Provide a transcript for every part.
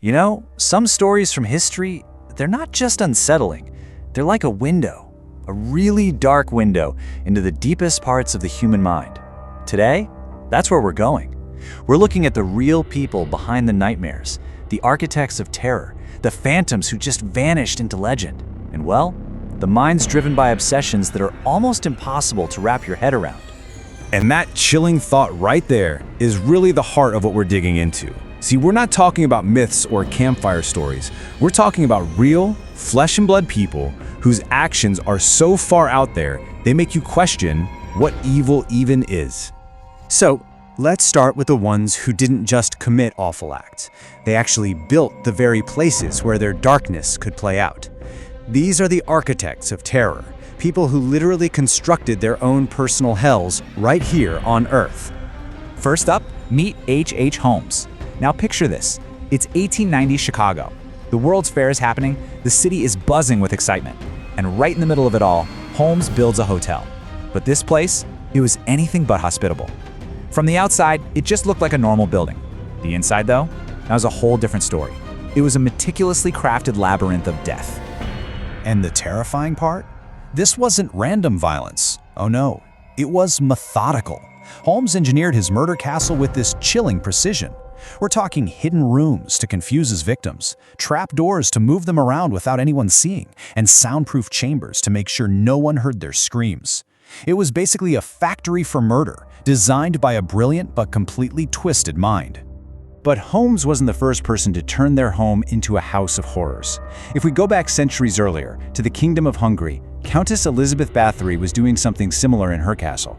You know, some stories from history, they're not just unsettling. They're like a window, a really dark window into the deepest parts of the human mind. Today, that's where we're going. We're looking at the real people behind the nightmares, the architects of terror, the phantoms who just vanished into legend. And well, the minds driven by obsessions that are almost impossible to wrap your head around. And that chilling thought right there is really the heart of what we're digging into. See, we're not talking about myths or campfire stories. We're talking about real, flesh and blood people whose actions are so far out there, they make you question what evil even is. So, let's start with the ones who didn't just commit awful acts. They actually built the very places where their darkness could play out. These are the architects of terror, people who literally constructed their own personal hells right here on Earth. First up, meet H.H. Holmes. Now picture this. It's 1890 Chicago. The World's Fair is happening, the city is buzzing with excitement. And right in the middle of it all, Holmes builds a hotel. But this place, it was anything but hospitable. From the outside, it just looked like a normal building. The inside, though, that was a whole different story. It was a meticulously crafted labyrinth of death. And the terrifying part? This wasn't random violence. Oh no, it was methodical. Holmes engineered his murder castle with this chilling precision. We're talking hidden rooms to confuse his victims, trap doors to move them around without anyone seeing, and soundproof chambers to make sure no one heard their screams. It was basically a factory for murder, designed by a brilliant but completely twisted mind. But Holmes wasn't the first person to turn their home into a house of horrors. If we go back centuries earlier, to the Kingdom of Hungary, Countess Elizabeth Bathory was doing something similar in her castle.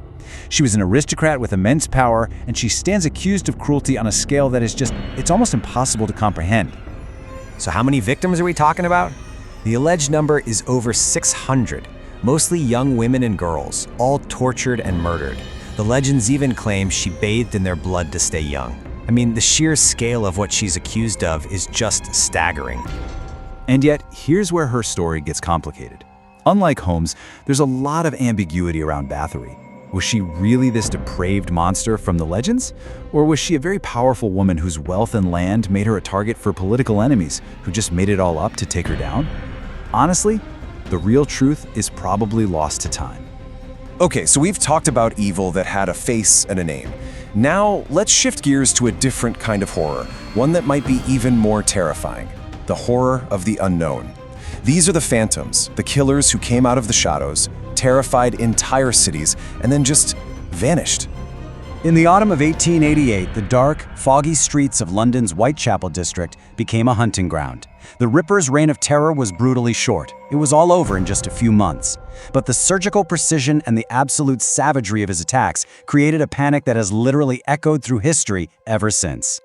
She was an aristocrat with immense power, and she stands accused of cruelty on a scale that is it's almost impossible to comprehend. So how many victims are we talking about? The alleged number is over 600, mostly young women and girls, all tortured and murdered. The legends even claim she bathed in their blood to stay young. I mean, the sheer scale of what she's accused of is just staggering. And yet, here's where her story gets complicated. Unlike Holmes, there's a lot of ambiguity around Bathory. Was she really this depraved monster from the legends? Or was she a very powerful woman whose wealth and land made her a target for political enemies who just made it all up to take her down? Honestly, the real truth is probably lost to time. Okay, so we've talked about evil that had a face and a name. Now, let's shift gears to a different kind of horror, one that might be even more terrifying: the horror of the unknown. These are the phantoms, the killers who came out of the shadows, terrified entire cities, and then just vanished. In the autumn of 1888, the dark, foggy streets of London's Whitechapel district became a hunting ground. The Ripper's reign of terror was brutally short. It was all over in just a few months. But the surgical precision and the absolute savagery of his attacks created a panic that has literally echoed through history ever since.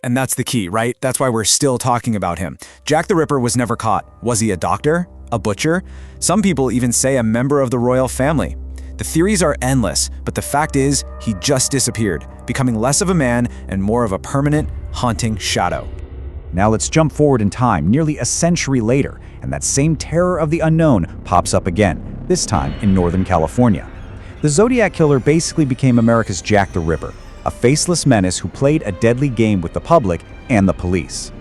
And that's the key, right? That's why we're still talking about him. Jack the Ripper was never caught. Was he a doctor? A butcher? Some people even say a member of the royal family. The theories are endless, but the fact is, he just disappeared, becoming less of a man and more of a permanent, haunting shadow. Now let's jump forward in time, nearly a century later, and that same terror of the unknown pops up again, this time in Northern California. The Zodiac killer basically became America's Jack the Ripper, a faceless menace who played a deadly game with the public and the police.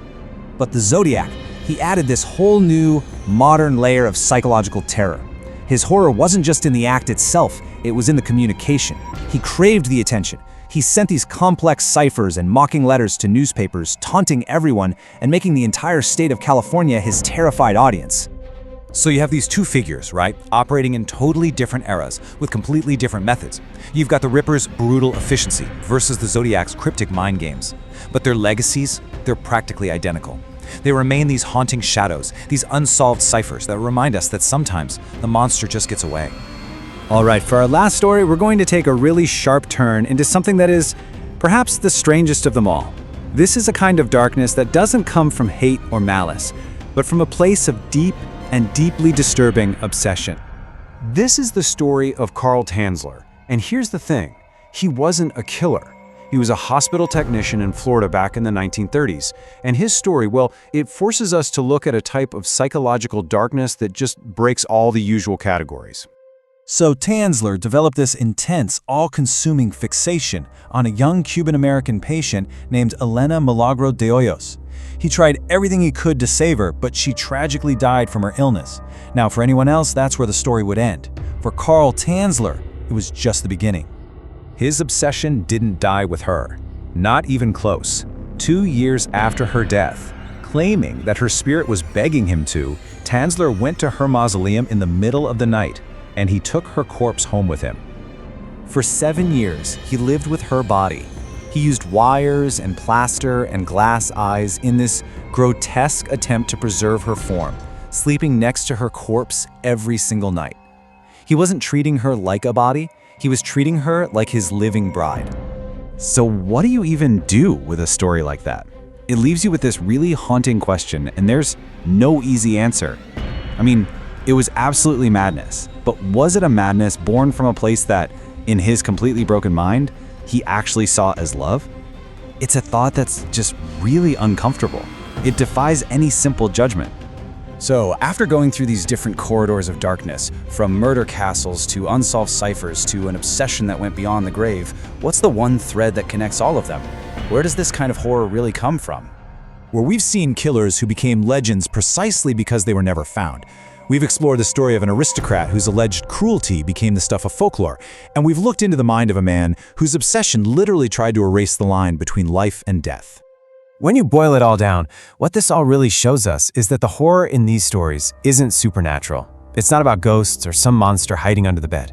But the Zodiac, he added this whole new, modern layer of psychological terror. His horror wasn't just in the act itself, it was in the communication. He craved the attention. He sent these complex ciphers and mocking letters to newspapers, taunting everyone and making the entire state of California his terrified audience. So you have these two figures, right, operating in totally different eras with completely different methods. You've got the Ripper's brutal efficiency versus the Zodiac's cryptic mind games. But their legacies, they're practically identical. They remain these haunting shadows, these unsolved ciphers that remind us that sometimes the monster just gets away. All right, for our last story, we're going to take a really sharp turn into something that is perhaps the strangest of them all. This is a kind of darkness that doesn't come from hate or malice, but from a place of deep and deeply disturbing obsession. This is the story of Carl Tanzler, and here's the thing, he wasn't a killer. He was a hospital technician in Florida back in the 1930s, and his story, well, it forces us to look at a type of psychological darkness that just breaks all the usual categories. So Tanzler developed this intense, all-consuming fixation on a young Cuban-American patient named Elena Milagro de Hoyos. He tried everything he could to save her, but she tragically died from her illness. Now, for anyone else, that's where the story would end. For Carl Tanzler, it was just the beginning. His obsession didn't die with her. Not even close. 2 years after her death, claiming that her spirit was begging him to, Tanzler went to her mausoleum in the middle of the night, and he took her corpse home with him. For 7 years, he lived with her body. He used wires and plaster and glass eyes in this grotesque attempt to preserve her form, sleeping next to her corpse every single night. He wasn't treating her like a body, he was treating her like his living bride. So what do you even do with a story like that? It leaves you with this really haunting question, and there's no easy answer. I mean, it was absolutely madness, but was it a madness born from a place that, in his completely broken mind, he actually saw as love? It's a thought that's just really uncomfortable. It defies any simple judgment. So, after going through these different corridors of darkness, from murder castles to unsolved ciphers to an obsession that went beyond the grave, what's the one thread that connects all of them? Where does this kind of horror really come from? Where we've seen killers who became legends precisely because they were never found. We've explored the story of an aristocrat whose alleged cruelty became the stuff of folklore, and we've looked into the mind of a man whose obsession literally tried to erase the line between life and death. When you boil it all down, what this all really shows us is that the horror in these stories isn't supernatural. It's not about ghosts or some monster hiding under the bed.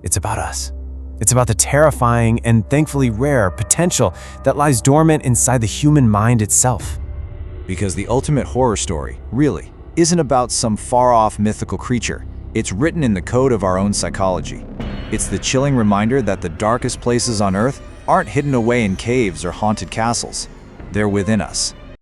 It's about us. It's about the terrifying and thankfully rare potential that lies dormant inside the human mind itself. Because the ultimate horror story, really, isn't about some far-off mythical creature. It's written in the code of our own psychology. It's the chilling reminder that the darkest places on Earth aren't hidden away in caves or haunted castles. They're within us,